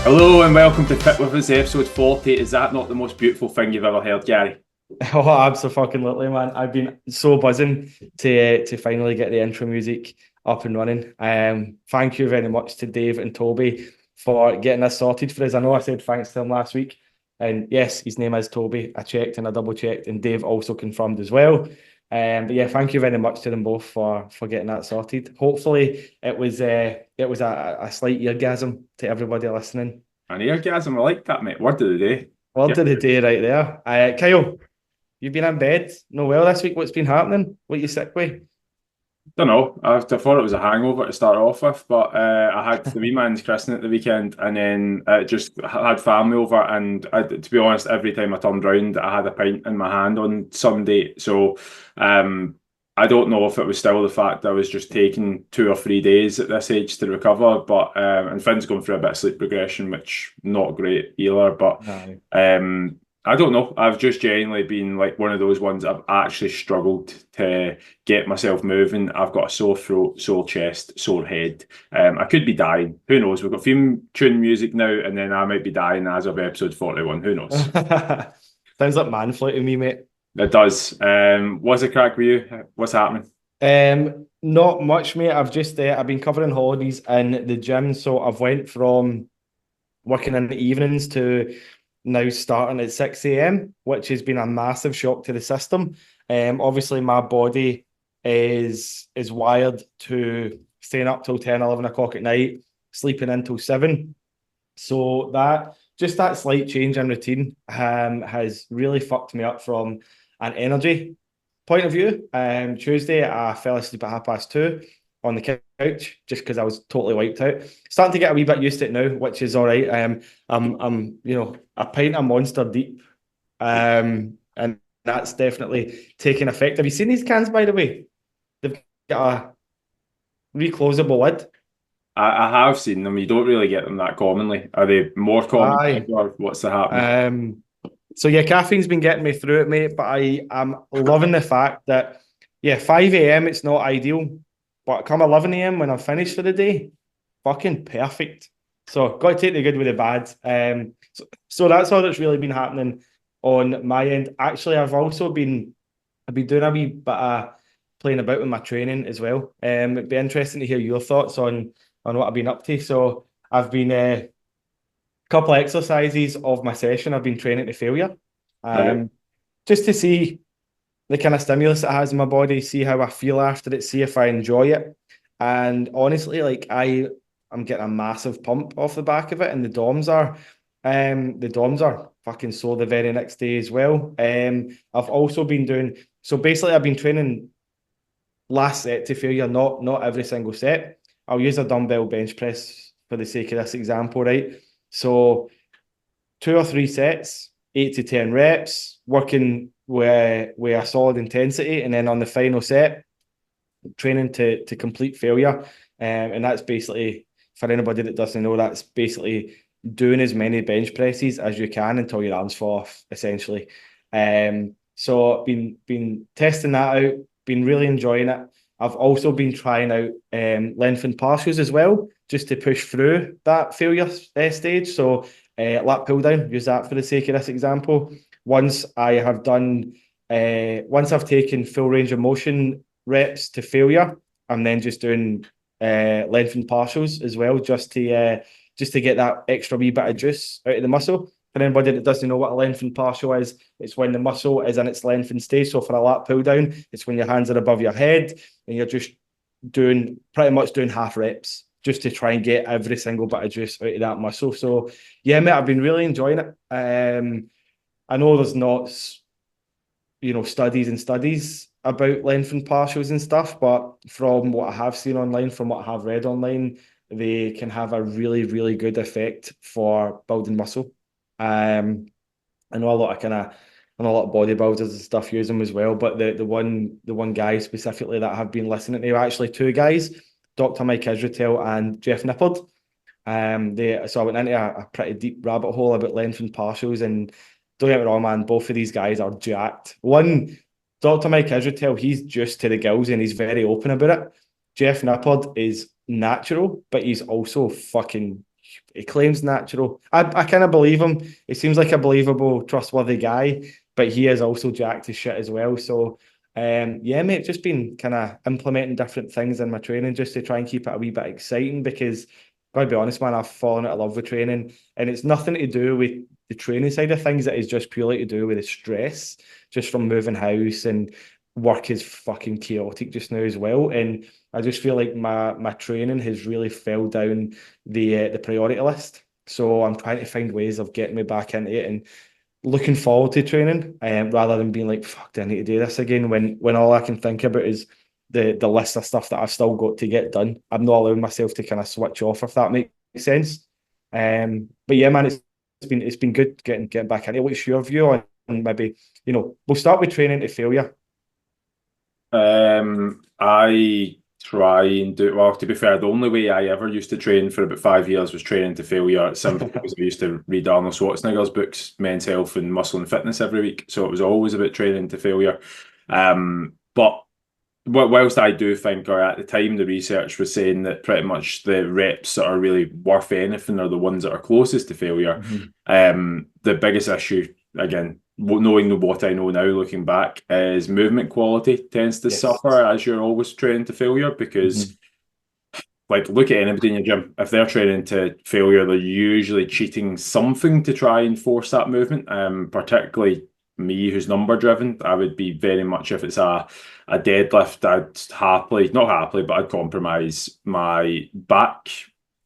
Hello and welcome to Fit With Us, episode 40. Is that not the most beautiful thing you've ever heard, Gary? Oh, absolutely, man. I've been so buzzing to finally get the intro music up and running. Thank you very much to Dave and Toby for getting this sorted for us. I know I said thanks to them last week, and yes, his name is Toby. I checked and I double checked, and Dave also confirmed as well. But yeah, thank you very much to them both for getting that sorted. Hopefully, it was a slight eargasm to everybody listening. An eargasm, I like that, mate. Word of the day. Word Yeah. of the day, right there. Kyle. You've been in bed? No, well, this week, what's been happening? What you sick with? Don't know. I thought it was a hangover to start off with, but I had the wee man's christening at the weekend, and then just had family over. And to be honest, every time I turned round, I had a pint in my hand on Sunday. So I don't know if it was still the fact I was just taking 2 or 3 days at this age to recover. But and Finn's going through a bit of sleep regression, which not great either. But No. I don't know. I've just genuinely been like one of those ones I've actually struggled to get myself moving. I've got a sore throat, sore chest, sore head. I could be dying. Who knows? We've got theme tune music now, and then I might be dying as of episode 41. Who knows? Sounds like man flu to me, mate. It does. What's the crack with you? What's happening? Not much, mate. I've been covering holidays in the gym, so I've went from working in the evenings to now starting at 6 a.m., which has been a massive shock to the system. Obviously, my body is wired to staying up till 10, 11 o'clock at night, sleeping until 7. So that slight change in routine has really fucked me up from an energy point of view. Tuesday, I fell asleep at 2:30 on the couch just because I was totally wiped out. Starting to get a wee bit used to it now, which is all right. I'm a pint of Monster deep, and that's definitely taking effect. Have you seen these cans, by the way? They've got a reclosable lid. I have seen them. You don't really get them that commonly. Are they more common, Aye. or what's the happening? So yeah, caffeine's been getting me through it, mate. But I am loving the fact that 5 a.m. it's not ideal, but come 11 a.m. when I'm finished for the day, fucking perfect. So got to take the good with the bad. So that's all that's really been happening on my end. Actually, I've been doing a wee bit of playing about with my training as well. It'd be interesting to hear your thoughts on what I've been up to. So I've been couple of exercises of my session. I've been training to failure, Right. just to see the kind of stimulus it has in my body, see how I feel after it, see if I enjoy it. And honestly, like I'm getting a massive pump off the back of it, and the DOMs are fucking sore the very next day as well. I've also been doing so basically I've been training last set to failure, not every single set. I'll use a dumbbell bench press for the sake of this example, right? So 2 or 3 sets, 8 to 10 reps, working with a solid intensity, and then on the final set, training to complete failure. And that's basically, for anybody that doesn't know, that's basically doing as many bench presses as you can until your arms fall off, essentially. So been testing that out, been really enjoying it. I've also been trying out lengthened partials as well, just to push through that failure stage. So lat pull down, use that for the sake of this example. Once I've taken full range of motion reps to failure, I'm then just doing lengthened partials as well, just to get that extra wee bit of juice out of the muscle. For anybody that doesn't know what a lengthened partial is, it's when the muscle is in its lengthened stage. So for a lat pull down, it's when your hands are above your head and you're just pretty much doing half reps just to try and get every single bit of juice out of that muscle. So yeah, mate, I've been really enjoying it. I know there's not, studies and studies about lengthened partials and stuff, but from what I have seen online, from what I have read online, they can have a really, really good effect for building muscle. I know a lot of bodybuilders and stuff use them as well, but the one guy specifically that I have been listening to, actually two guys, Dr. Mike Israetel and Jeff Nippard. So I went into a pretty deep rabbit hole about lengthened partials, and don't get me wrong, man, both of these guys are jacked. One, Dr. Mike Israetel, he's just to the gills and he's very open about it. Jeff Nippard is natural, but he's also fucking he claims natural. I kind of believe him. He seems like a believable, trustworthy guy, but he is also jacked as shit as well. So, yeah, mate, just been kind of implementing different things in my training just to try and keep it a wee bit exciting because, gotta be honest, man, I've fallen out of love with training, and it's nothing to do with the training side of things. It is just purely to do with the stress, just from moving house, and work is fucking chaotic just now as well. And I just feel like my training has really fell down the priority list. So I'm trying to find ways of getting me back into it and looking forward to training, rather than being like, fuck, do I need to do this again? When all I can think about is the list of stuff that I've still got to get done. I'm not allowing myself to kind of switch off, if that makes sense. But yeah, man, it's been good getting back into it. What's your view on maybe, we'll start with training to failure. I try and do well. To be fair, the only way I ever used to train for about 5 years was training to failure. Simply because I used to read Arnold Schwarzenegger's books, Men's Health and Muscle and Fitness, every week. So it was always about training to failure. But whilst I do think, or at the time, the research was saying that pretty much the reps that are really worth anything are the ones that are closest to failure. The biggest issue, again, knowing what I know now, looking back, is movement quality tends to suffer as you're always training to failure because, like, look at anybody in your gym. If they're training to failure, they're usually cheating something to try and force that movement. Particularly me, who's number driven, I would be very much, if it's a deadlift, not happily, but I'd compromise my back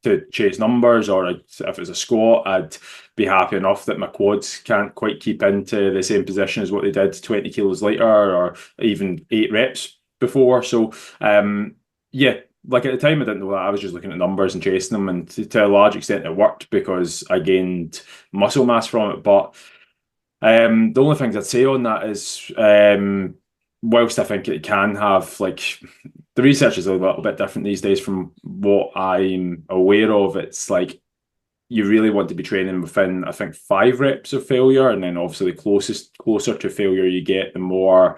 to chase numbers, or if it's a squat, I'd be happy enough that my quads can't quite keep into the same position as what they did 20 kilos later, or even 8 reps before. So, yeah, like at the time, I didn't know that. I was just looking at numbers and chasing them, and to a large extent, it worked because I gained muscle mass from it. But the only things I'd say on that is, whilst I think it can have, like, the research is a little bit different these days from what I'm aware of. It's like you really want to be training within, I think, 5 reps of failure, and then obviously closer to failure you get, the more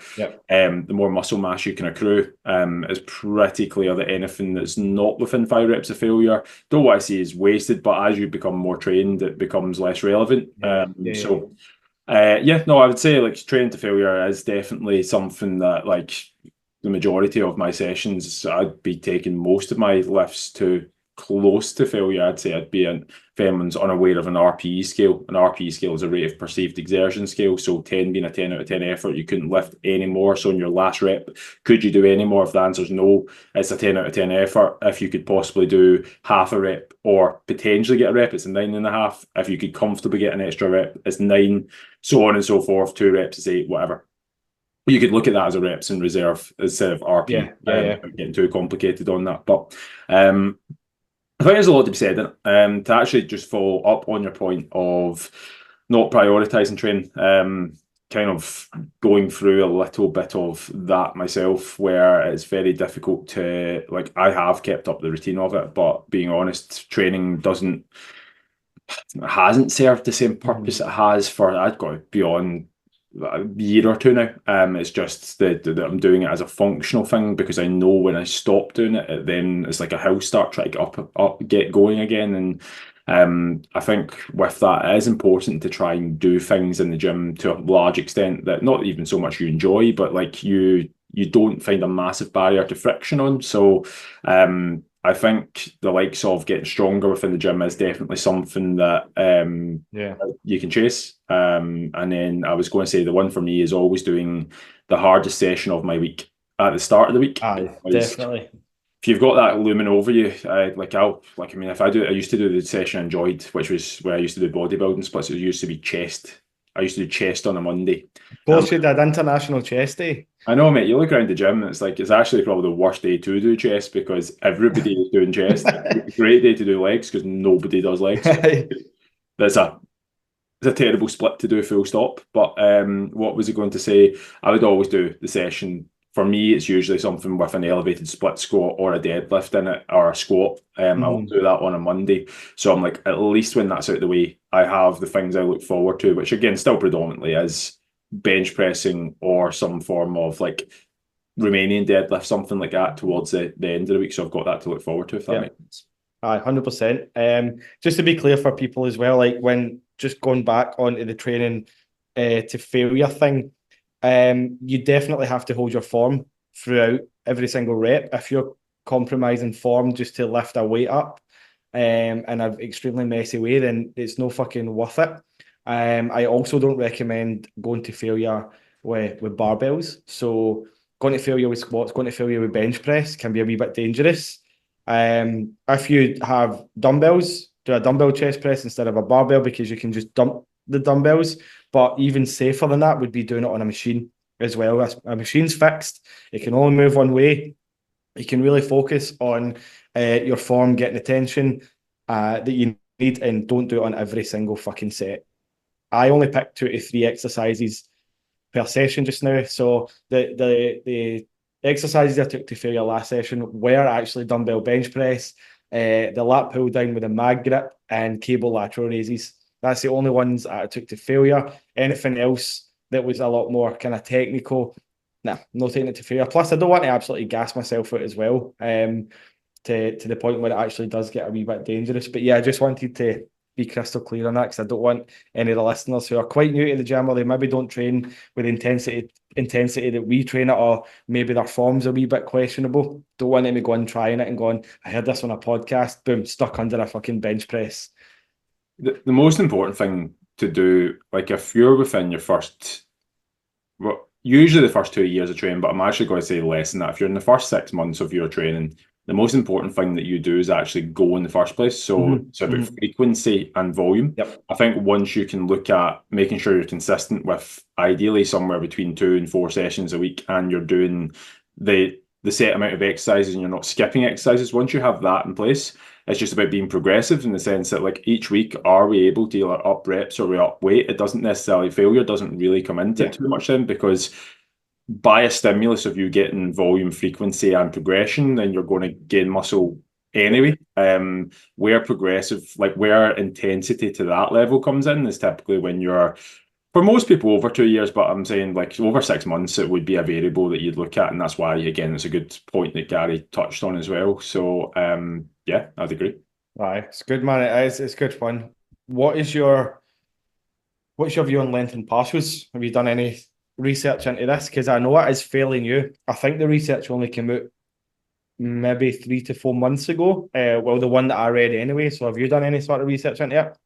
muscle mass you can accrue. It's pretty clear that anything that's not within 5 reps of failure, don't want to say is wasted, but as you become more trained, it becomes less relevant. I would say, like, training to failure is definitely something that, like, the majority of my sessions, I'd be taking most of my lifts to close to failure. I'd say I'd be if anyone's unaware of an RPE scale. An RPE scale is a rate of perceived exertion scale. So 10 being a 10 out of 10 effort, you couldn't lift any more. So in your last rep, could you do any more? If the answer is no, it's a 10 out of 10 effort. If you could possibly do half a rep or potentially get a rep, it's a 9.5. If you could comfortably get an extra rep, it's 9, so on and so forth. 2 reps is 8, whatever. You could look at that as a reps in reserve instead of RP. Getting too complicated on that. But I think there's a lot to be said to actually just follow up on your point of not prioritising training. Kind of going through a little bit of that myself, where it's very difficult to, like, I have kept up the routine of it, but being honest, training hasn't served the same purpose it has for, I'd go beyond a year or two now. It's just that I'm doing it as a functional thing, because I know when I stop doing it, then it's like a house start trying to get going again. And I think with that, it is important to try and do things in the gym to a large extent that not even so much you enjoy, but like you don't find a massive barrier to friction on. So I think the likes of getting stronger within the gym is definitely something that you can chase. And then I was going to say the one for me is always doing the hardest session of my week at the start of the week. Definitely. If you've got that looming over you, if I used to do the session I enjoyed, which was where I used to do bodybuilding splits. It used to be chest. I used to do chest on a Monday. Both you did International Chest Day. I know, mate. You look around the gym, and it's actually probably the worst day to do chest, because everybody is doing chest. It's a great day to do legs because nobody does legs. It's a terrible split to do, full stop. But what was I going to say? I would always do the session. For me, it's usually something with an elevated split squat or a deadlift in it, or a squat. I'll do that on a Monday. So I'm like, at least when that's out of the way, I have the things I look forward to, which again, still predominantly is bench pressing or some form of like Romanian deadlift, something like that towards the end of the week. So I've got that to look forward to, if that makes sense. Aye, 100%. Just to be clear for people as well, like when just going back onto the training to failure thing, you definitely have to hold your form throughout every single rep. If you're compromising form just to lift a weight up in an extremely messy way, then it's no fucking worth it. I also don't recommend going to failure with barbells. So going to failure with squats, going to failure with bench press can be a wee bit dangerous. If you have dumbbells, do a dumbbell chest press instead of a barbell because you can just dump the dumbbells. But even safer than that would be doing it on a machine as well. A machine's fixed. It can only move one way. You can really focus on your form, getting the tension that you need, and don't do it on every single fucking set. I only pick 2 to 3 exercises per session just now. So the exercises I took to failure last session were actually dumbbell bench press, the lat pull down with a mag grip, and cable lateral raises. That's the only ones I took to failure. Anything else that was a lot more kind of technical, nah, no taking it to failure. Plus, I don't want to absolutely gas myself out as well, to the point where it actually does get a wee bit dangerous. But yeah, I just wanted to be crystal clear on that because I don't want any of the listeners who are quite new to the gym or they maybe don't train with intensity that we train at, or maybe their form's a wee bit questionable. Don't want them to go and trying it and going, I heard this on a podcast, boom, stuck under a fucking bench press. The most important thing to do, like if you're within your first, well, usually the first 2 years of training, but I'm actually going to say less than that. If you're in the first 6 months of your training, the most important thing that you do is actually go in the first place. So it's about frequency and volume. Yep. I think once you can look at making sure you're consistent with ideally somewhere between 2 and 4 sessions a week, and you're doing the set amount of exercises and you're not skipping exercises, once you have that in place, it's just about being progressive in the sense that like each week, are we able to either up reps or we up weight? It doesn't necessarily, failure doesn't really come into it too much then, because by a stimulus of you getting volume, frequency and progression, then you're going to gain muscle anyway. Where progressive, like where intensity to that level comes in is typically when you're, for most people, over 2 years, but I'm saying like over 6 months, it would be a variable that you'd look at. And that's why, again, it's a good point that Gary touched on as well. So yeah, I'd agree. Right, it's good, man. It's good fun. What's your view on lengthened partials? Have you done any research into this? Because I know it is fairly new. I think the research only came out maybe 3 to 4 months ago. Well, the one that I read anyway. So have you done any sort of research into it?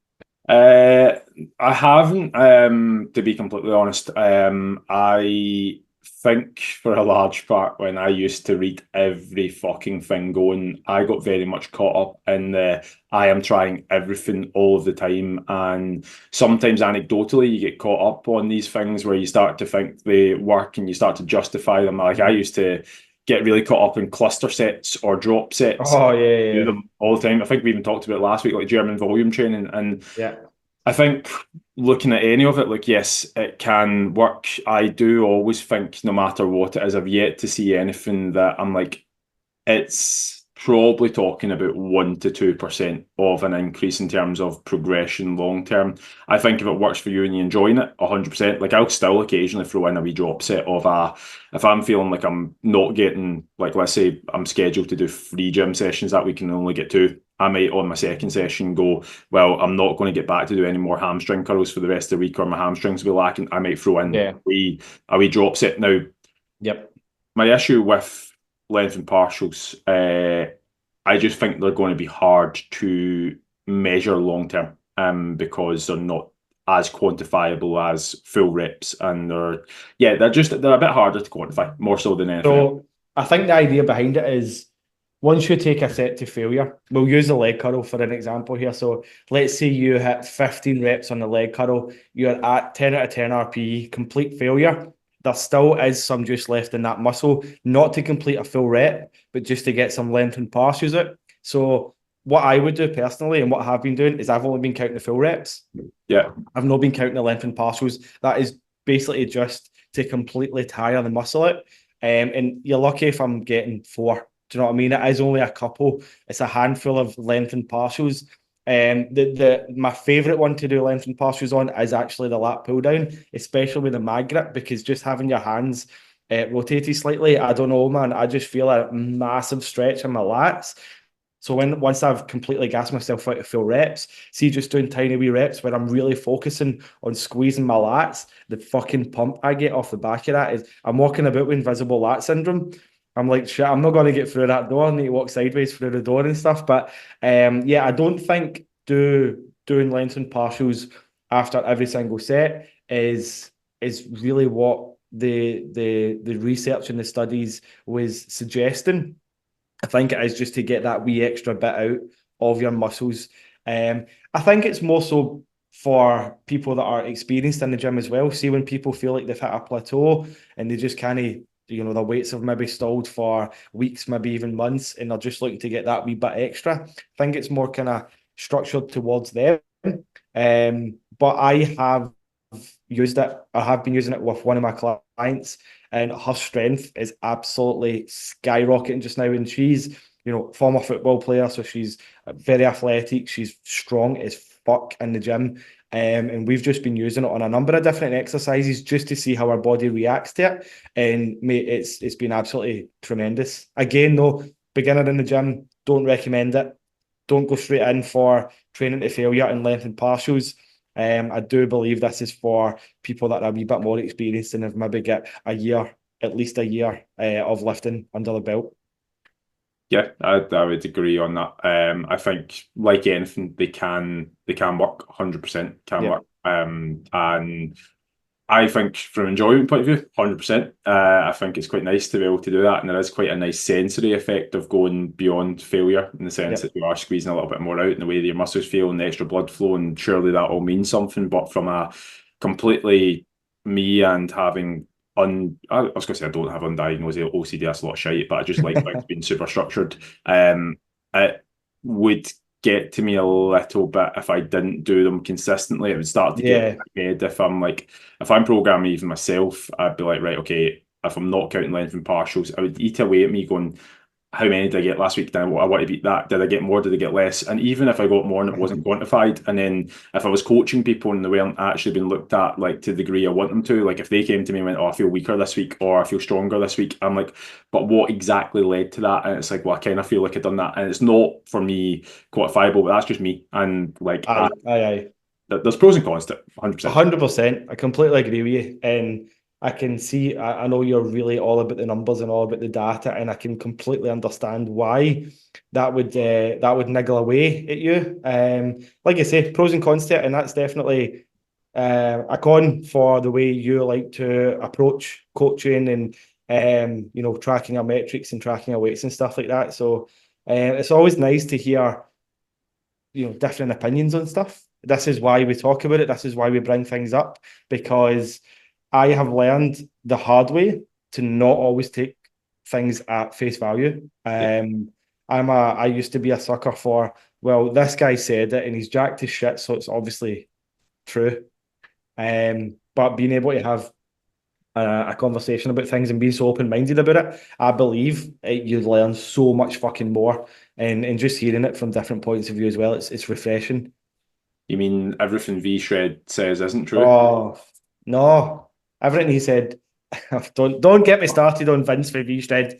I haven't, to be completely honest. I think for a large part, when I used to read every fucking thing going, I got very much caught up in the I am trying everything all of the time. And sometimes anecdotally, you get caught up on these things where you start to think they work and you start to justify them. Like I used to get really caught up in cluster sets or drop sets. Oh, yeah. Do them all the time. I think we even talked about it last week, like German volume training. And yeah, I think looking at any of it, like, yes, it can work. I do always think no matter what it is, I've yet to see anything that I'm like, it's probably talking about 1 to 2% of an increase in terms of progression long term. I think if it works for you and you're enjoying it, 100%. Like I'll still occasionally throw in a wee drop set of if I'm feeling like I'm not getting, like let's say I'm scheduled to do 3 gym sessions that week and only get 2. I might on my second session go, well, I'm not going to get back to do any more hamstring curls for the rest of the week or my hamstrings will be lacking. I might throw in a wee drop set. Now, my issue with length and partials, I just think they're going to be hard to measure long term because they're not as quantifiable as full reps, and they're a bit harder to quantify, more so than anything. So I think the idea behind it is once you take a set to failure, we'll use the leg curl for an example here. So let's say you hit 15 reps on the leg curl, you're at 10 out of 10 RPE, complete failure. There still is some juice left in that muscle, not to complete a full rep, but just to get some length and partials out. So what I would do personally and what I have been doing is I've only been counting the full reps. Yeah. I've not been counting the length and partials. That is basically just to completely tire the muscle out. And you're lucky if I'm getting 4. Do you know what I mean? It is only a couple. It's a handful of length and partials. My favourite one to do length and partials on is actually the lat pull down, especially with the mag grip, because just having your hands rotated slightly, I don't know, man, I just feel a massive stretch in my lats. So once I've completely gassed myself out to full reps, see just doing tiny wee reps where I'm really focusing on squeezing my lats, the fucking pump I get off the back of that is I'm walking about with invisible lat syndrome. I'm like, shit, I'm not going to get through that door. I need to walk sideways through the door and stuff. But yeah, I don't think doing lengthened partials after every single set is really what the research and the studies was suggesting. I think it is just to get that wee extra bit out of your muscles. I think it's more so for people that are experienced in the gym as well. See, when people feel like they've hit a plateau and they just kind of, their weights have maybe stalled for weeks, maybe even months, and they're just looking to get that wee bit extra. I think it's more kind of structured towards them. But I have used it. I have been using it with one of my clients, and her strength is absolutely skyrocketing just now. And she's, former football player, so she's very athletic. She's strong as fuck in the gym. And we've just been using it on a number of different exercises just to see how our body reacts to it. And mate, it's been absolutely tremendous. Again, though, beginner in the gym, don't recommend it. Don't go straight in for training to failure and lengthened partials. I do believe this is for people that are a wee bit more experienced and have maybe got at least a year of lifting under the belt. Yeah, I would agree on that. I think, like anything, they can work 100%, work. And I think from an enjoyment point of view, 100%. I think it's quite nice to be able to do that, and there is quite a nice sensory effect of going beyond failure in the sense that you are squeezing a little bit more out in the way that your muscles feel and the extra blood flow, and surely that all means something. But from a completely me and having I was going to say I don't have undiagnosed OCD, that's a lot of shite, but I just like things being super structured. It would get to me a little bit if I didn't do them consistently. It would start to get in my head if I'm programming even myself. I'd be like, right, okay, if I'm not counting length and partials, I would eat away at me going, how many did I get last week? Then I want to beat that. Did I get more? Did I get less? And even if I got more and it wasn't quantified, and then if I was coaching people and they weren't actually being looked at like to the degree I want them to, like if they came to me and went, oh, I feel weaker this week or I feel stronger this week, I'm like, but what exactly led to that? And it's like, well, I kind of feel like I've done that. And it's not for me quantifiable, but that's just me. And like, aye. There's pros and cons to it, 100%. 100%. I completely agree with you. And I can see, I know you're really all about the numbers and all about the data, and I can completely understand why that would niggle away at you. Like I say, pros and cons to it, and that's definitely a con for the way you like to approach coaching and tracking our metrics and tracking our weights and stuff like that. So it's always nice to hear different opinions on stuff. This is why we talk about it. This is why we bring things up, because I have learned the hard way to not always take things at face value. I used to be a sucker for, well, this guy said it and he's jacked his shit, so it's obviously true. But being able to have a conversation about things and being so open-minded about it, I believe you learn so much fucking more, and just hearing it from different points of view as well, it's refreshing. You mean everything V-Shred says isn't true? Oh, no. Everything he said, don't get me started on Vince for V-Shred.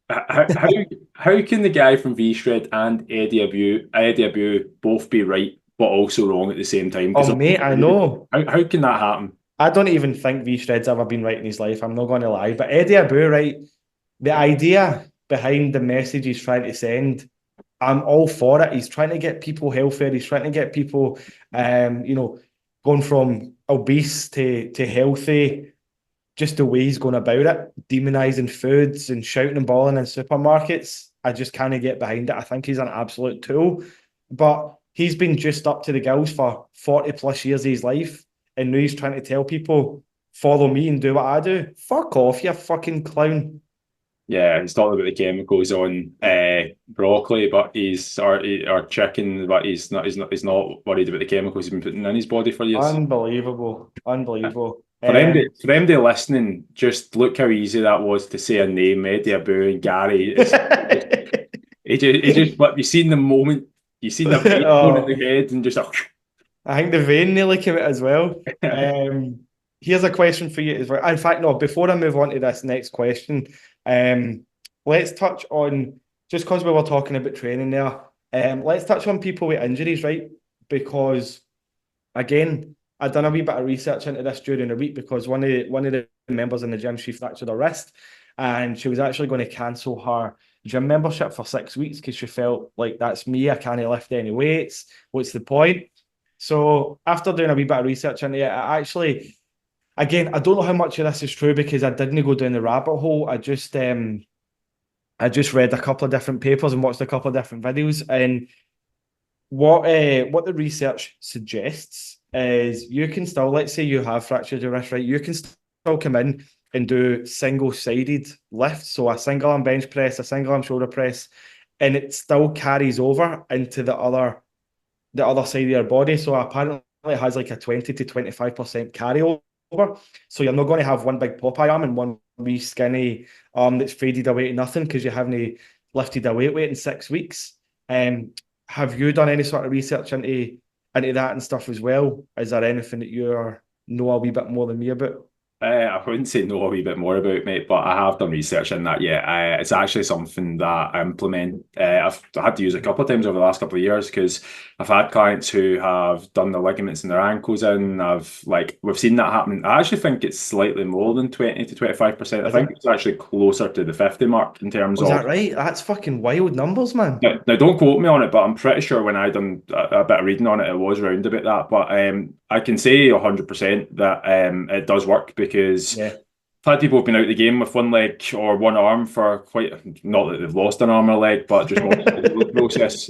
How can the guy from V-Shred and Eddie Abu both be right but also wrong at the same time? Oh, mate, I know. How can that happen? I don't even think V-Shred's ever been right in his life. I'm not going to lie. But Eddie Abu, right, the idea behind the message he's trying to send, I'm all for it. He's trying to get people healthier. He's trying to get people, going from obese to healthy. Just the way he's going about it, demonizing foods and shouting and bawling in supermarkets, I just can't get behind it. I think he's an absolute tool. But he's been just up to the gills for 40 plus years of his life, and now he's trying to tell people, follow me and do what I do. Fuck off, you fucking clown. Yeah, he's talking about the chemicals on broccoli, but or chicken, but he's not worried about the chemicals he's been putting in his body for years. Unbelievable. For MD listening, just look how easy that was to say a name, Eddie Abu and Gary. He just what you've seen the moment, you've seen the vein going in the head and just I think the vein nearly came out as well. Here's a question for you as well. In fact, no, before I move on to this next question, let's touch on, just because we were talking about training there, Let's touch on people with injuries, right? Because again, I'd done a wee bit of research into this during the week because one of the members in the gym, she fractured her wrist, and she was actually going to cancel her gym membership for 6 weeks because she felt like, that's me, I can't lift any weights. What's the point? So after doing a wee bit of research into it, I actually, again, I don't know how much of this is true because I didn't go down the rabbit hole. I just read a couple of different papers and watched a couple of different videos, and what the research suggests is you can still, let's say you have fractured your wrist, right? You can still come in and do single-sided lifts, so a single arm bench press, a single arm shoulder press, and it still carries over into the other side of your body. So apparently it has like a 20 to 25% carryover. So you're not going to have one big Popeye arm and one wee skinny arm that's faded away to nothing because you haven't lifted a weight in 6 weeks. Have you done any sort of research into that and stuff as well? Is there anything that you know a wee bit more than me about? I wouldn't say know a wee bit more about, mate, but I have done research in that. Yeah, it's actually something that I implement. I've had to use a couple of times over the last couple of years because I've had clients who have done the ligaments in their ankles in. We've seen that happen. I actually think it's slightly more than 20 to 25%. I think it's actually closer to the 50 mark in terms Is of. that right? That's fucking wild numbers, man. Now, don't quote me on it, but I'm pretty sure when I done a bit of reading on it, it was round about that. But I can say 100% that it does work because Yeah. I've had people who've been out the game with one leg or one arm for quite, not that they've lost an arm or a leg, but just the process.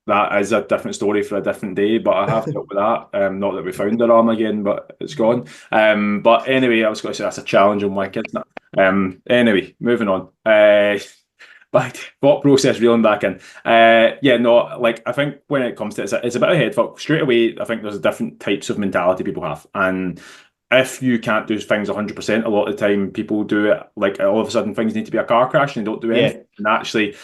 That is a different story for a different day, but I have to with that. Not that we found their arm again, but it's gone. But anyway, I was going to say that's a challenge on my kids. Anyway, moving on. But thought process reeling back in. Yeah, no, like I think when it comes to it, it's a bit of a head fuck. Straight away, I think there's different types of mentality people have. And if you can't do things 100%, a lot of the time people do it like all of a sudden things need to be a car crash and they don't do anything. And actually,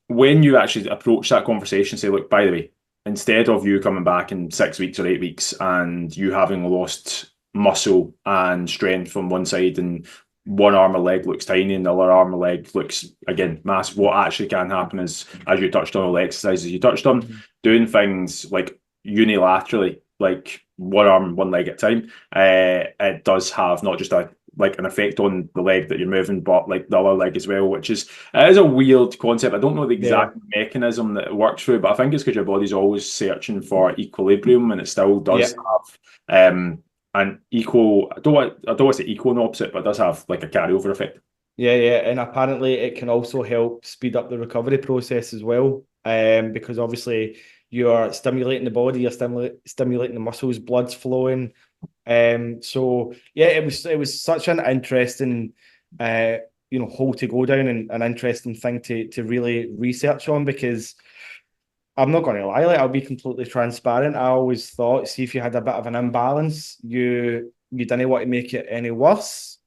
when you actually approach that conversation, say, look, by the way, instead of you coming back in 6 weeks or 8 weeks and you having lost muscle and strength from one side and one arm or leg looks tiny and the other arm or leg looks, again, massive. What actually can happen is, as you touched on all the exercises you touched on, doing things like unilaterally, like one arm, one leg at a time, it does have not just an effect on the leg that you're moving, but like the other leg as well, which is, it is a weird concept. I don't know the exact mechanism that it works through, but I think it's because your body's always searching for equilibrium and it still does have an equal, I don't want to say equal and opposite, but it does have like a carryover effect. Yeah, and apparently it can also help speed up the recovery process as well. Because obviously you're stimulating the body, you're stimulating the muscles, blood's flowing. So yeah, it was such an interesting hole to go down and an interesting thing to really research on because I'm not going to lie, like I'll be completely transparent. I always thought, see if you had a bit of an imbalance, you didn't want to make it any worse.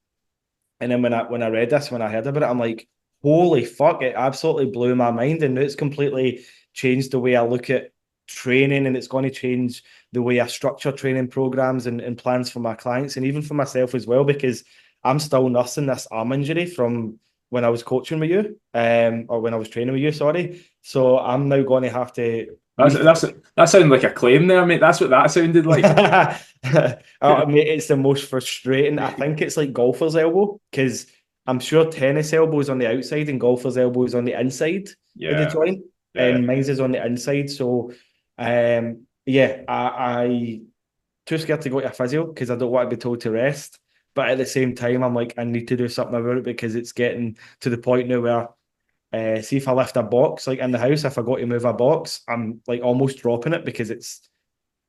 And then when I read this, when I heard about it, I'm like, holy fuck, it absolutely blew my mind. And now it's completely changed the way I look at training, and it's going to change the way I structure training programs and plans for my clients and even for myself as well, because I'm still nursing this arm injury from when I was coaching with you, or when I was training with you, sorry. So I'm now going to have to. That sounded like a claim there, mate. That's what that sounded like. Mate, it's the most frustrating. I think it's like golfer's elbow because I'm sure tennis elbow is on the outside and golfer's elbow is on the inside of the joint, and mine's is on the inside. So, I too scared to go to a physio because I don't want to be told to rest. But at the same time, I'm like, I need to do something about it because it's getting to the point now where, see if I lift a box, like in the house, if I go to move a box, I'm like almost dropping it because it's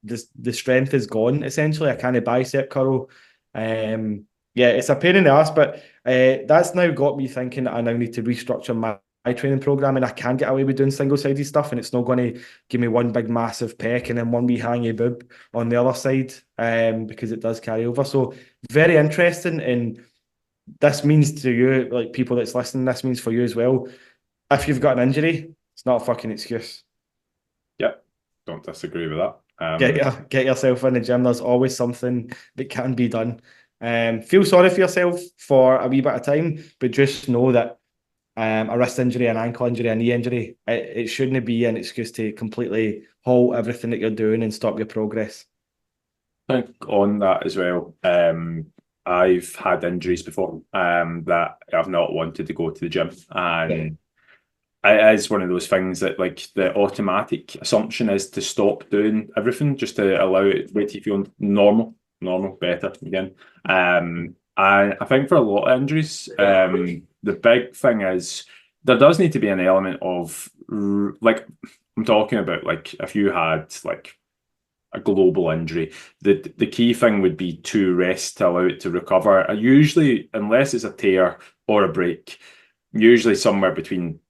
the strength is gone, essentially. I can't bicep curl. It's a pain in the ass, but that's now got me thinking that I now need to restructure my training program, and I can get away with doing single-sided stuff, and it's not going to give me one big massive pec and then one wee hangy boob on the other side, because it does carry over. So very interesting, and this means to you, like people that's listening, this means for you as well. If you've got an injury, it's not a fucking excuse. Yeah, don't disagree with that. Get yourself in the gym. There's always something that can be done. Feel sorry for yourself for a wee bit of time, but just know that a wrist injury, an ankle injury, a knee injury, it shouldn't be an excuse to completely halt everything that you're doing and stop your progress. I think on that as well, I've had injuries before that I've not wanted to go to the gym, and it is one of those things that like the automatic assumption is to stop doing everything just to allow it wait till you feel normal, better again. And I think for a lot of injuries, the big thing is there does need to be an element of like I'm talking about like if you had like a global injury, the key thing would be to rest to allow it to recover. Usually, unless it's a tear or a break, usually somewhere between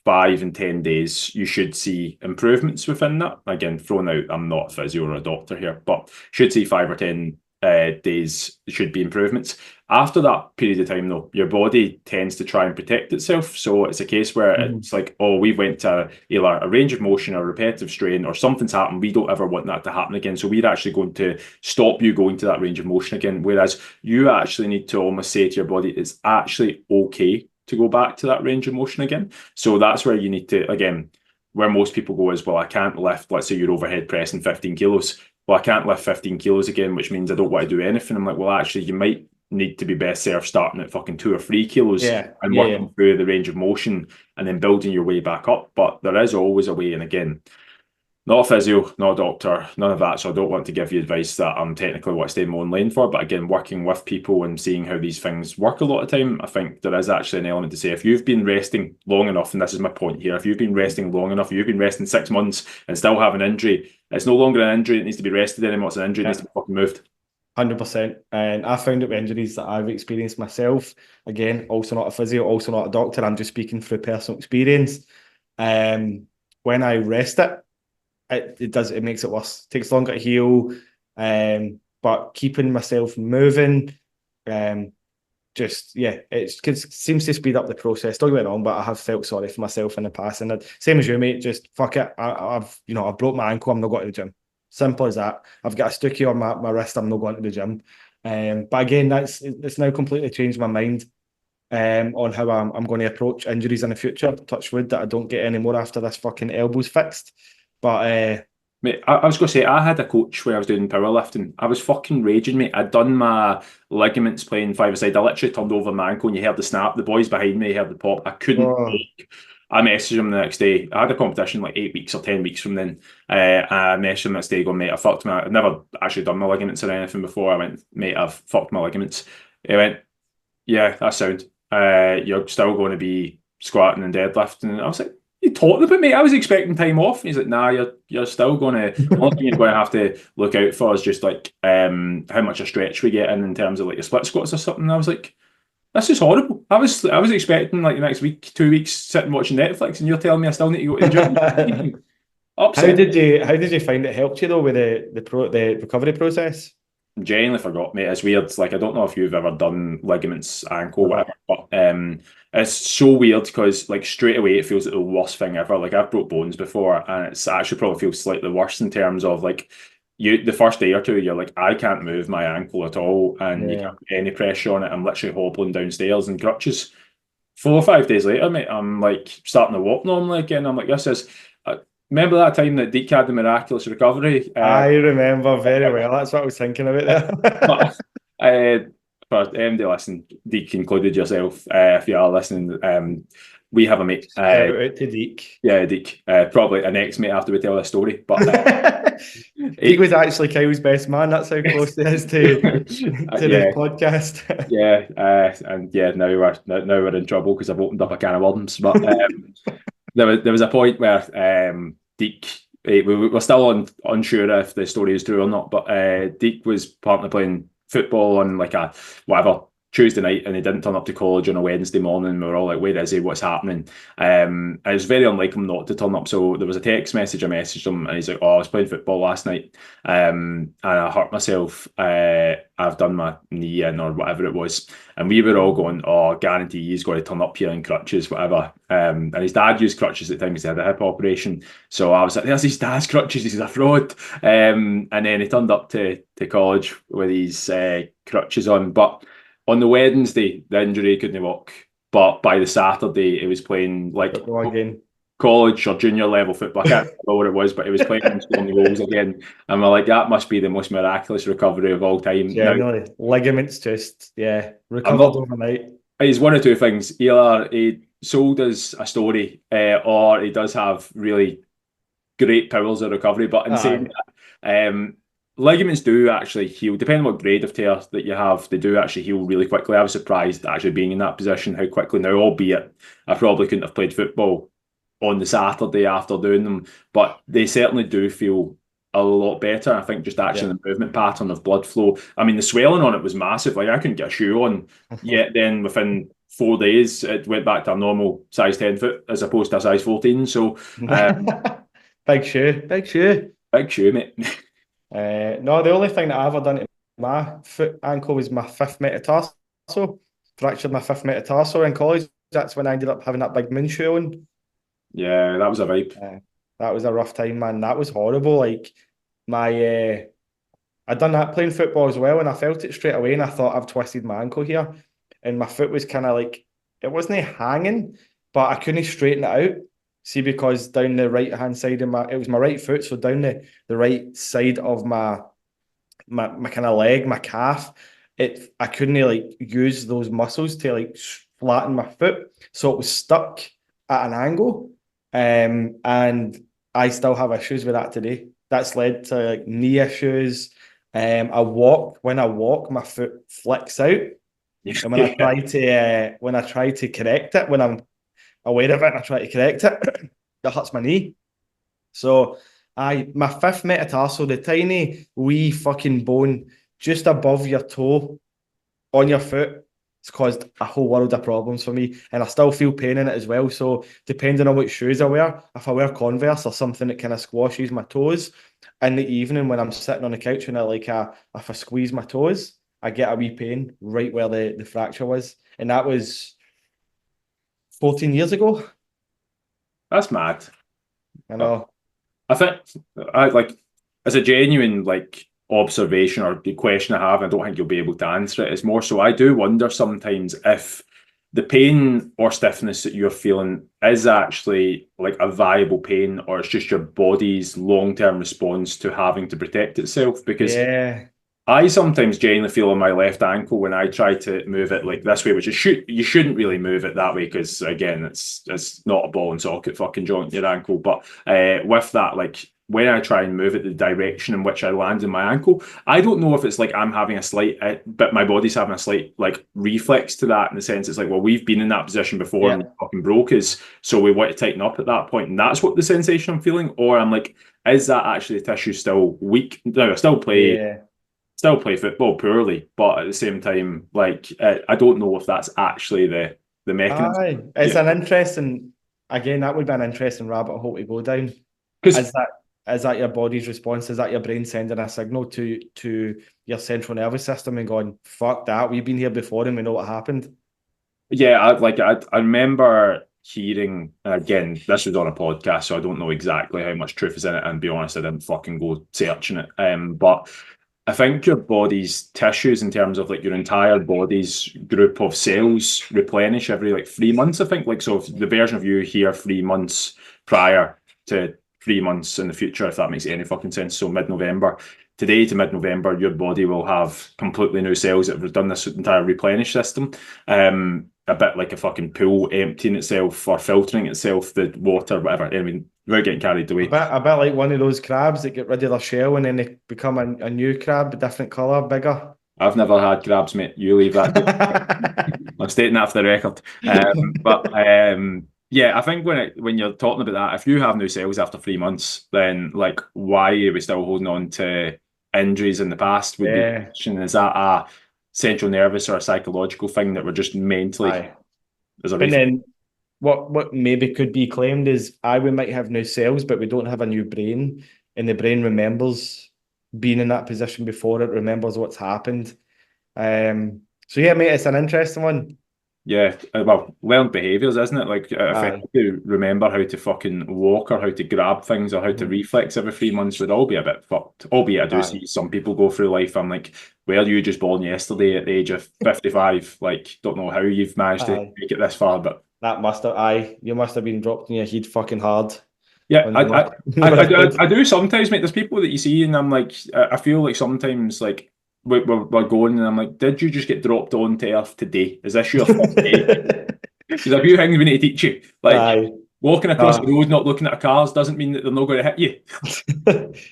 5 and 10 days, you should see improvements within that. Again, thrown out, I'm not a physio or a doctor here, but should see 5 or 10 days should be improvements. After that period of time, though, your body tends to try and protect itself. So it's a case where it's like, oh, we went to either a range of motion or repetitive strain or something's happened. We don't ever want that to happen again. So we're actually going to stop you going to that range of motion again. Whereas you actually need to almost say to your body, it's actually okay to go back to that range of motion again. So that's where you need to, again, where most people go is, well, I can't lift, let's say you're overhead pressing 15 kilos. Well, I can't lift 15 kilos again, which means I don't want to do anything. I'm like, well, actually, you might need to be best served starting at fucking 2 or 3 kilos and working through the range of motion and then building your way back up. But there is always a way. And again, not a physio, not a doctor, none of that. So I don't want to give you advice that I'm technically what I stay in my own lane for. But again, working with people and seeing how these things work a lot of time, I think there is actually an element to say if you've been resting long enough, and this is my point here, if you've been resting long enough, you've been resting 6 months and still have an injury, it's no longer an injury that needs to be rested anymore. It's an injury that needs to be fucking moved. 100%. And I found it with injuries that I've experienced myself. Again, also not a physio, also not a doctor. I'm just speaking through personal experience. When I rest it makes it worse. It takes longer to heal. But keeping myself moving, it seems to speed up the process. Don't get me wrong, but I have felt sorry for myself in the past. And same as you, mate, just fuck it. I've broke my ankle, I'm not going to the gym. Simple as that. I've got a stookie on my wrist, I'm not going to the gym. But again, it's now completely changed my mind on how I'm going to approach injuries in the future. Touch wood that I don't get any more after this fucking elbow's fixed. But mate, I was going to say, I had a coach where I was doing powerlifting. I was fucking raging, mate. I'd done my ligaments playing five-a-side. I literally turned over my ankle and you heard the snap. The boys behind me heard the pop. I couldn't walk. I messaged him the next day. I had a competition like 8 weeks or 10 weeks from then. I messaged him the next day going, mate, I fucked my... I'd never actually done my ligaments or anything before. I went, mate, I've fucked my ligaments. He went, yeah, that's sound. You're still going to be squatting and deadlifting. And I was like, you talking about, mate? I was expecting time off. And he's like, nah, you're still going to... The only thing you're going to have to look out for is just like how much a stretch we get in terms of like your split squats or something. And I was like, this is horrible. I was expecting like the next week, 2 weeks, sitting watching Netflix, and you're telling me I still need to go to the gym. How did you find it helped you though with the recovery process? Genuinely forgot, mate. It's weird. Like I don't know if you've ever done ligaments, ankle, whatever, but it's so weird because like straight away it feels like the worst thing ever. Like I've broke bones before, and it's actually probably feels slightly worse in terms of like the first day or two, you're like, I can't move my ankle at all, and you can't put any pressure on it. I'm literally hobbling downstairs in crutches. 4 or 5 days later, mate, I'm like starting to walk normally again. I'm like, this is. Remember that time that Deke had the miraculous recovery? I remember very well. That's what I was thinking about there. For MD listen, Deke included yourself, if you are listening. We have a mate. Shout out to Deke. Yeah, Deke. Probably an ex-mate after we tell this story. But Deke was actually Kyle's best man. That's how close he is to the podcast. And now we're in trouble because I've opened up a can of worms. But there was a point where Deke, we were still unsure if the story is true or not, but Deke was partly playing football on like a whatever Tuesday night, and he didn't turn up to college on a Wednesday morning. We were all like, where is he? What's happening? It was very unlike him not to turn up. So there was a text message. I messaged him and he's like, oh, I was playing football last night and I hurt myself. I've done my knee in or whatever it was. And we were all going, oh, guarantee he's got to turn up here in crutches, whatever. And his dad used crutches at the time because he had a hip operation. So I was like, there's his dad's crutches. He's a fraud. And then he turned up to college with his crutches on. But on the Wednesday, the injury, couldn't walk. but by the Saturday, he was playing like Football again. college or junior level football. I can't remember what it was, but he was playing and scoring goals again. And we're like, that must be the most miraculous recovery of all time. Now, Generally, ligaments just I'm recovered not. overnight. It's one of two things. Either he sold us a story, or he does have really great powers of recovery. But in saying Aye. that, ligaments do actually heal, depending on what grade of tear that you have. They do actually heal really quickly. I was surprised actually being in that position how quickly. Now, albeit I probably couldn't have played football on the Saturday after doing them, but they certainly do feel a lot better. I think just actually Yeah. the movement pattern of blood flow. I mean, the swelling on it was massive. Like I couldn't get a shoe on. Yet then within 4 days, it went back to a normal size 10 foot as opposed to a size 14. So Big shoe, big shoe. big shoe, mate. No, the only thing that I ever done to my foot ankle was my fifth metatarsal. Fractured my fifth metatarsal in college. That's when I ended up having that big moon shoe on. Yeah, that was a vibe. That was a rough time, man. That was horrible. Like my, I'd done that playing football as well, and I felt it straight away, and I thought I've twisted my ankle here, and my foot was kind of like it wasn't hanging, but I couldn't straighten it out. See, because down the right hand side of it was my right foot, so down the right side of my kind of leg, my calf, I couldn't like use those muscles to like flatten my foot, so it was stuck at an angle, and I still have issues with that today. That's led to like knee issues. When I walk, my foot flicks out, and when I try to correct it, when I'm aware of it and I try to correct it, it hurts my knee. So my fifth metatarsal, the tiny wee fucking bone just above your toe on your foot, it's caused a whole world of problems for me, and I still feel pain in it as well. So depending on which shoes I wear, if I wear Converse or something that kind of squashes my toes, in the evening when I'm sitting on the couch and if I squeeze my toes, I get a wee pain right where the fracture was, and that was 14 years ago. That's mad. I know. I think I like as a genuine like observation or the question I have, I don't think you'll be able to answer it. Is more so I do wonder sometimes if the pain or stiffness that you're feeling is actually like a viable pain or it's just your body's long-term response to having to protect itself. Because Yeah. I sometimes genuinely feel on my left ankle when I try to move it like this way, which you shouldn't really move it that way because again, it's not a ball and socket fucking joint in your ankle. But with that, like when I try and move it the direction in which I land in my ankle, I don't know if it's like I'm having a slight, but my body's having a slight like reflex to that in the sense it's like, well, we've been in that position before and we fucking broke us, so we want to tighten up at that point, and that's what the sensation I'm feeling. Or I'm like, is that actually the tissue still weak? No, I still play. Yeah. Still play football poorly, but at the same time, like I don't know if that's actually the mechanism. Aye. It's an interesting, again, that would be an interesting rabbit hole to go down. Because Is that your body's response? Is that your brain sending a signal to your central nervous system and going, fuck that, we've been here before and we know what happened? yeah, I remember hearing, and again, this was on a podcast, so I don't know exactly how much truth is in it. And be honest, I didn't fucking go searching it. But I think your body's tissues, in terms of like your entire body's group of cells, replenish every like 3 months. I think like so. If the version of you here 3 months prior to 3 months in the future, if that makes any fucking sense. So mid-November, today to mid-November, your body will have completely new cells that have done this entire replenish system. A bit like a fucking pool emptying itself or filtering itself, the water, whatever. I mean, without getting carried away. A bit like one of those crabs that get rid of their shell and then they become a new crab, a different colour, bigger. I've never had crabs, mate. You leave that. I'm stating that for the record. Yeah, I think when you're talking about that, if you have new cells after 3 months, then like why are we still holding on to injuries in the past? Would be the question. Is that a central nervous or a psychological thing that we're just mentally? Aye. And then what maybe could be claimed is we might have new cells, but we don't have a new brain, and the brain remembers being in that position before. It remembers what's happened. So yeah, mate, it's an interesting one. Yeah, well, learned behaviours, isn't it? Like, if I Aye. had to remember how to fucking walk or how to grab things or how to Mhm. reflex every 3 months, would all be a bit fucked. Albeit, I do Aye. see some people go through life. I'm like, were you just born yesterday at the age of 55? Like, don't know how you've managed to Aye. make it this far, but That must have, aye, you must have been dropped in your head fucking hard yeah, when you were, when you were I a kid. I do sometimes, mate. There's people that you see, and I'm like, I feel like sometimes, like, we're going, and I'm like, did you just get dropped onto Earth today? Is this your first day? There's a few things we need to teach you. Like, Aye. walking across the Uh, road, not looking at cars, doesn't mean that they're not going to hit you.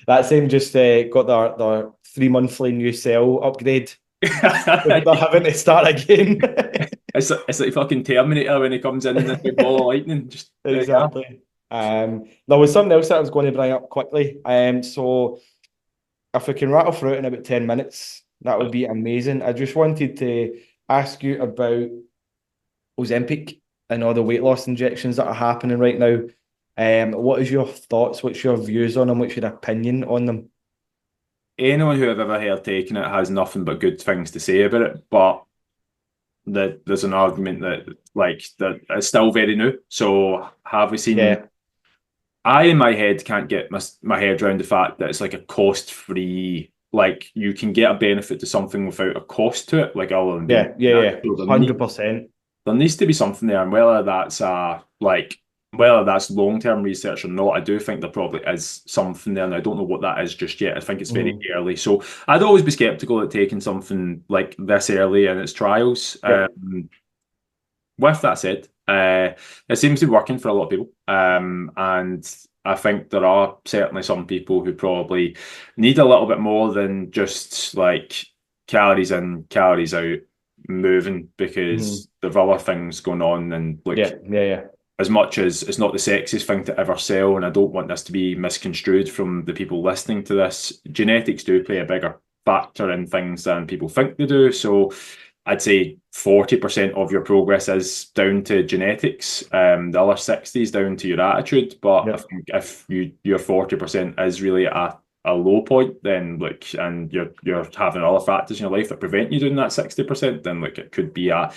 that same just got their 3 monthly new cell upgrade. They're having to start again. It's like fucking Terminator when he comes in this big ball of lightning. Just there you are. Exactly. There was something else that I was going to bring up quickly. So if we can rattle through it in about 10 minutes, that would be amazing. I just wanted to ask you about Ozempic and all the weight loss injections that are happening right now. What is your thoughts? What's your views on them? What's your opinion on them? Anyone who I've ever heard taking it has nothing but good things to say about it, but there's an argument that that it's still very new. So have we seen? Yeah, I in my head can't get my head around the fact that it's like a cost free. Like you can get a benefit to something without a cost to it, like other than being yeah. natural. 100%. There needs to be something there, and whether that's whether that's long term research or not, I do think there probably is something there, and I don't know what that is just yet. I think it's very Mhm. early, so I'd always be skeptical at taking something like this early in its trials. Yep. With that said, it seems to be working for a lot of people, and I think there are certainly some people who probably need a little bit more than just like calories in, calories out, moving Mhm. because there've other things going on. And look, Yeah. as much as it's not the sexiest thing to ever sell, and I don't want this to be misconstrued from the people listening to this, genetics do play a bigger factor in things than people think they do. So I'd say 40% of your progress is down to genetics. The other 60 is down to your attitude. But I Yep. think if your 40% is really a low point, then look, and you're having other factors in your life that prevent you doing that 60%, then look, it could be a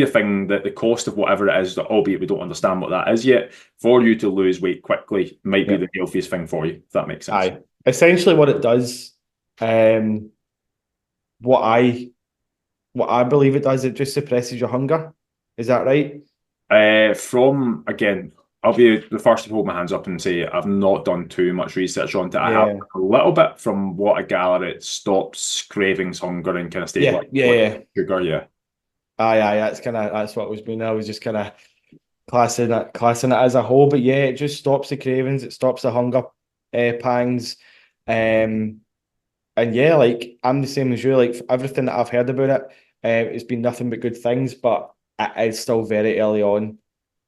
thing that the cost of whatever it is, albeit we don't understand what that is yet, for you to lose weight quickly might be the Yep. healthiest thing for you, if that makes sense. Aye. Essentially what it does, um, what I what I believe it does, it just suppresses your hunger. Is that right? From again, I'll be the first to hold my hands up and say I've not done too much research on it. I have Yeah. a little bit from what I gather. It stops cravings, hunger, and kind of stabilizes Yeah. sugar. Yeah, Aye. That's what was mean. I was just kind of classing it as a whole, but yeah, it just stops the cravings, it stops the hunger pangs. Um, and yeah, like I'm the same as you. Like everything that I've heard about it, it's been nothing but good things, but it's still very early on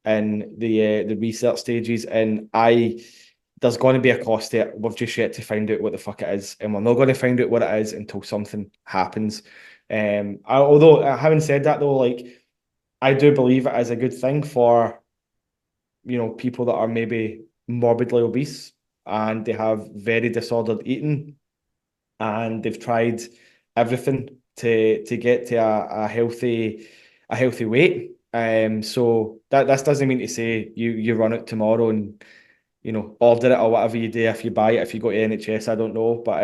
in the research stages, and there's going to be a cost to it. We've just yet to find out what the fuck it is, and we're not going to find out what it is until something happens. Although having said that though, like I do believe it is a good thing for people that are maybe morbidly obese and they have very disordered eating and they've tried everything to get to a healthy weight. So that this doesn't mean to say you run it tomorrow and order it or whatever you do. If you buy it, if you go to NHS, I don't know, but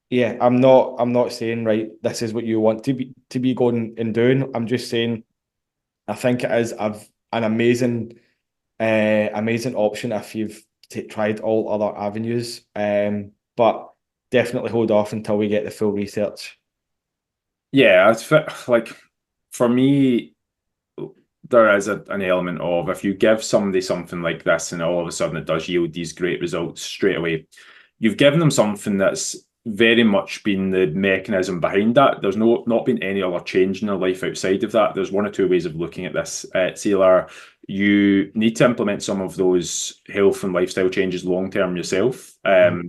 yeah, I'm not saying right, this is what you want to be going and doing. I'm just saying I think it is an amazing option if you've tried all other avenues. But definitely hold off until we get the full research. yeah. Like for me, there is an element of if you give somebody something like this and all of a sudden it does yield these great results straight away, you've given them something that's very much been the mechanism behind that. There's not been any other change in their life outside of that. There's one or two ways of looking at this. It's either you need to implement some of those health and lifestyle changes long term yourself,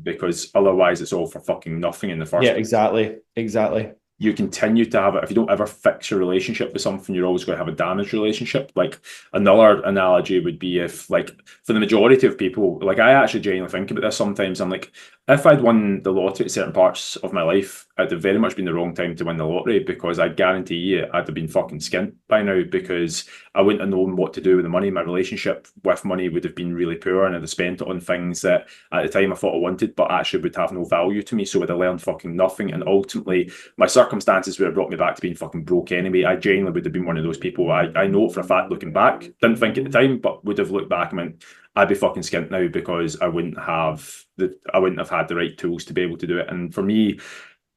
because otherwise it's all for fucking nothing in the Yeah, first place. exactly. You continue to have it. If you don't ever fix your relationship with something, you're always going to have a damaged relationship. Like another analogy would be if, like, for the majority of people, like I actually genuinely think about this sometimes. I'm like, if I'd won the lottery at certain parts of my life, it'd have very much been the wrong time to win the lottery, because I guarantee you I'd have been fucking skint by now, because I wouldn't have known what to do with the money. My relationship with money would have been really poor, and I'd have spent it on things that at the time I thought I wanted, but actually would have no value to me. So I'd have learned fucking nothing. And ultimately, my circumstances would have brought me back to being fucking broke anyway. I genuinely would have been one of those people. I know for a fact, looking back, didn't think at the time, but would have looked back and went, I'd be fucking skint now, because I wouldn't have had the right tools to be able to do it. And for me,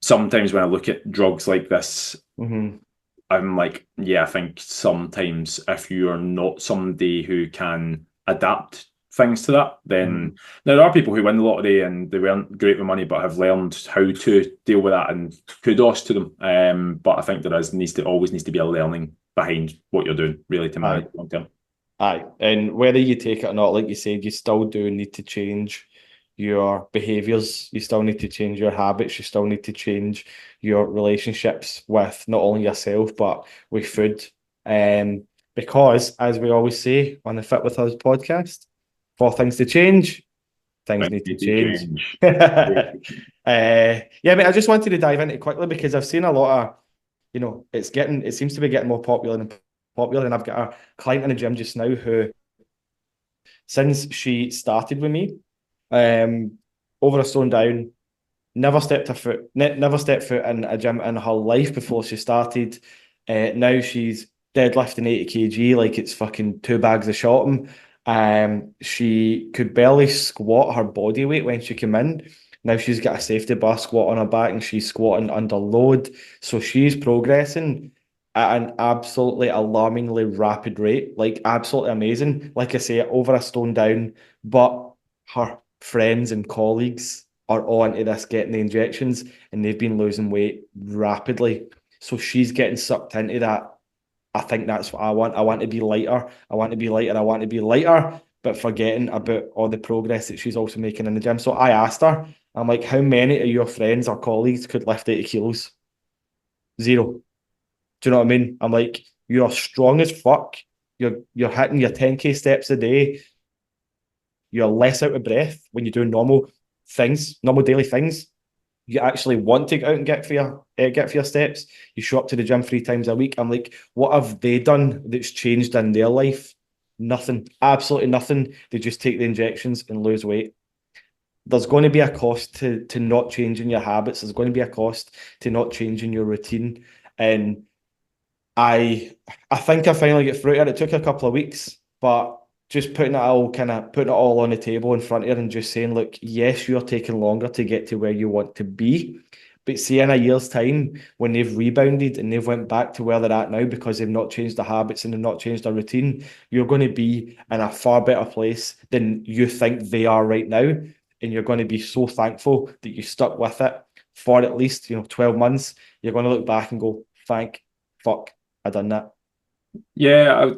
sometimes when I look at drugs like this, I'm like, yeah, I think sometimes if you are not somebody who can adapt things to that, then now there are people who win the lottery and they weren't great with money but have learned how to deal with that, and kudos to them. But I think there always needs to be a learning behind what you're doing, really, to manage long term. Aye, and whether you take it or not, like you said, you still do need to change your behaviours. You still need to change your habits. You still need to change your relationships with not only yourself but with food. Because, as we always say on the Fit With Us podcast, for things to change, things need to change. Yeah, mate, I just wanted to dive into it quickly because I've seen a lot of, it seems to be getting more popular, and I've got a client in the gym just now who, since she started with me, over a stone down, never stepped foot in a gym in her life before she started. Now she's deadlifting 80 kg like it's fucking 2 bags of shopping. She could barely squat her body weight when she came in. Now she's got a safety bar squat on her back and she's squatting under load. So she's progressing at an absolutely alarmingly rapid rate, like absolutely amazing. Like I say, over a stone down, but her friends and colleagues are all into this, getting the injections, and they've been losing weight rapidly. So she's getting sucked into that. I think that's what I want. I want to be lighter. I want to be lighter. I want to be lighter, but forgetting about all the progress that she's also making in the gym. So I asked her, I'm like, how many of your friends or colleagues could lift 80 kilos? 0. Do you know what I mean? I'm like, you're strong as fuck. You're hitting your 10K steps a day. You're less out of breath when you do normal daily things. You actually want to go out and get for your steps. You show up to the gym 3 times a week. I'm like, what have they done that's changed in their life? Nothing. Absolutely nothing. They just take the injections and lose weight. There's going to be a cost to not changing your habits. There's going to be a cost to not changing your routine. And I think I finally get through it. It took a couple of weeks, but just putting it all on the table in front of her and just saying, look, yes, you're taking longer to get to where you want to be, but see, in a year's time, when they've rebounded and they've went back to where they're at now because they've not changed their habits and they've not changed their routine, you're going to be in a far better place than you think they are right now. And you're going to be so thankful that you stuck with it for at least 12 months. You're going to look back and go, fuck, I done that. Yeah,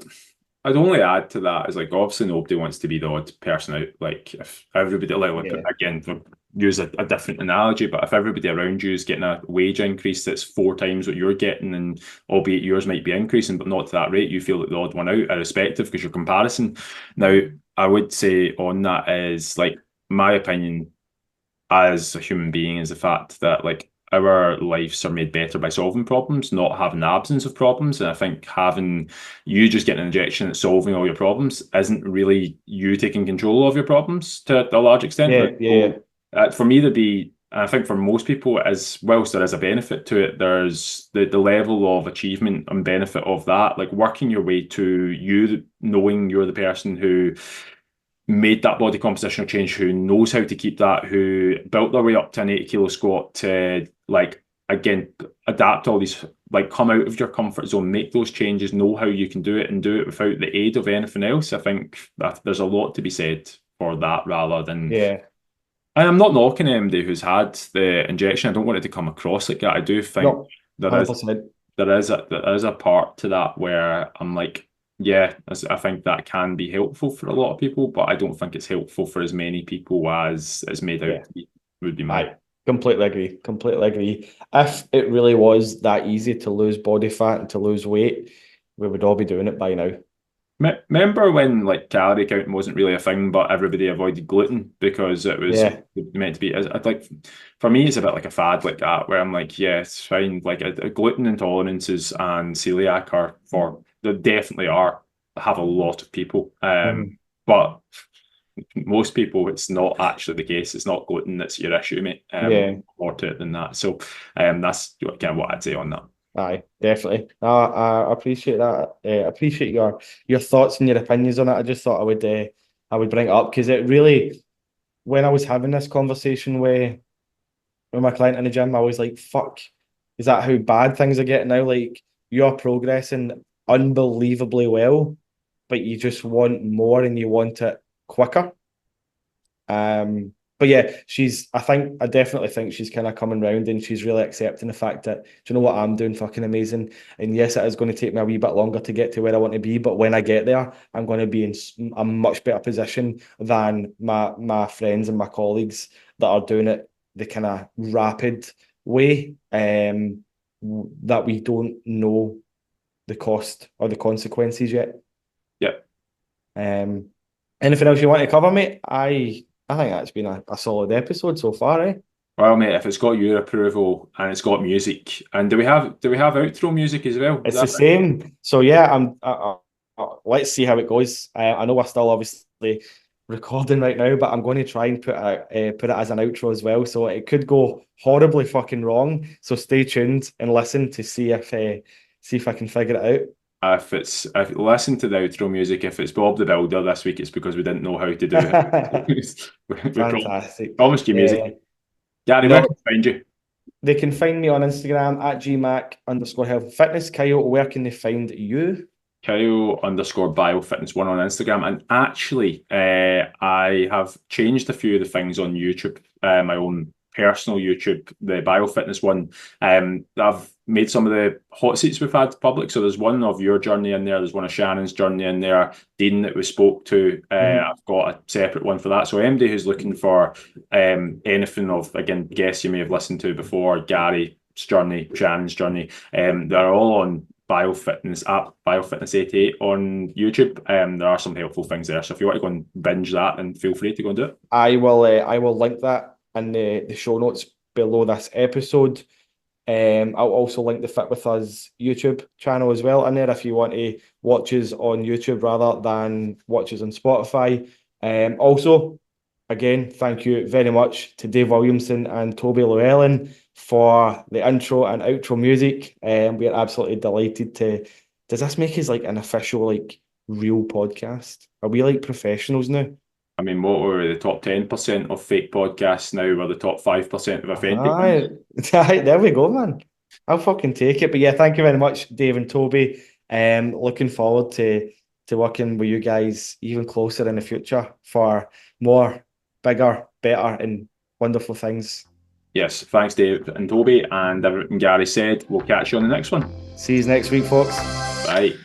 I'd only add to that is, like, obviously nobody wants to be the odd person out. Like, if everybody, again, use a different analogy, but if everybody around you is getting a wage increase that's 4 times what you're getting, and albeit yours might be increasing, but not to that rate, you feel like the odd one out, irrespective, because you're comparison. Now, I would say on that is, like, my opinion as a human being is the fact that, like, our lives are made better by solving problems, not having the absence of problems. And I think having you just getting an injection that's solving all your problems isn't really you taking control of your problems to a large extent. For me, I think for most people, as whilst there is a benefit to it, there's the level of achievement and benefit of that, like working your way to you knowing you're the person who made that body compositional change, who knows how to keep that, who built their way up to an 80 kilo squat to, like, again, adapt all these, like, come out of your comfort zone, make those changes, know how you can do it, and do it without the aid of anything else. I think that there's a lot to be said for that, rather than... Yeah. I'm not knocking anybody who's had the injection. I don't want it to come across like that. I do think there is a part to that where I'm like, yeah, I think that can be helpful for a lot of people, but I don't think it's helpful for as many people as it's made out to be, would be my... Completely agree. If it really was that easy to lose body fat and to lose weight, we would all be doing it by now. Remember when like calorie counting wasn't really a thing, but everybody avoided gluten because it was Yeah. meant to be? I'd like, for me, it's a bit like a fad like that, where I'm like, yeah, it's fine. Like a gluten intolerances and celiac they definitely have a lot of people. Mhm. But most people, it's not actually the case. It's not gluten that's your issue, mate. Yeah. More to it than that. So, that's kind of what I'd say on that. Aye, definitely. I appreciate that. Appreciate your thoughts and your opinions on it. I just thought I would bring it up because it really, when I was having this conversation with my client in the gym, I was like, "Fuck, is that how bad things are getting now? Like you're progressing unbelievably well, but you just want more and you want it quicker." But yeah, I definitely think she's kind of coming round and she's really accepting the fact that, do you know what, I'm doing fucking amazing. And yes, it is going to take me a wee bit longer to get to where I want to be, but when I get there, I'm going to be in a much better position than my friends and my colleagues that are doing it the kind of rapid way, that we don't know the cost or the consequences yet. Yeah. Um, Anything else you want to cover, mate? I think that's been a solid episode so far, eh? Well, mate, if it's got your approval and it's got music, and do we have outro music as well? Is It's the that same. So yeah, let's see how it goes. I know we're still obviously recording right now, but I'm going to try and put it as an outro as well. So it could go horribly fucking wrong. So stay tuned and listen to see if I can figure it out. if listen to the outro music, if it's Bob the Builder this week, it's because we didn't know how to do it. We Fantastic. promised you music. Yeah. Gary, where No, can I find you? they can find me on Instagram at gmac_health and fitness. Kyle, where can they find you? Kyle_biofitness1 on Instagram. And actually, I have changed a few of the things on YouTube, my own personal YouTube, the biofitness one. I've made some of the hot seats we've had public. So there's one of your journey in there, there's one of Shannon's journey in there, Dean that we spoke to. I've got a separate one for that. So anybody who's looking for anything of, again, guests you may have listened to before, Gary's journey, Shannon's journey, they're all on Biofitness88 on YouTube. There are some helpful things there. So if you want to go and binge that, then feel free to go and do it. I will link that in the show notes below this episode. I'll also link the Fit With Us YouTube channel as well in there if you want to watch us on YouTube rather than watch us on Spotify. Also, again, thank you very much to Dave Williamson and Toby Llewellyn for the intro and outro music. We are absolutely delighted to. Does this make us like an official, like real podcast? Are we like professionals now? I mean, what were the top 10% of fake podcasts now? We're the top 5% of authentic ones. Aye, aye, there we go, man. I'll fucking take it. But yeah, thank you very much, Dave and Toby. Looking forward to working with you guys even closer in the future for more, bigger, better, and wonderful things. Yes, thanks, Dave and Toby. And everything Gary said, we'll catch you on the next one. See you next week, folks. Bye.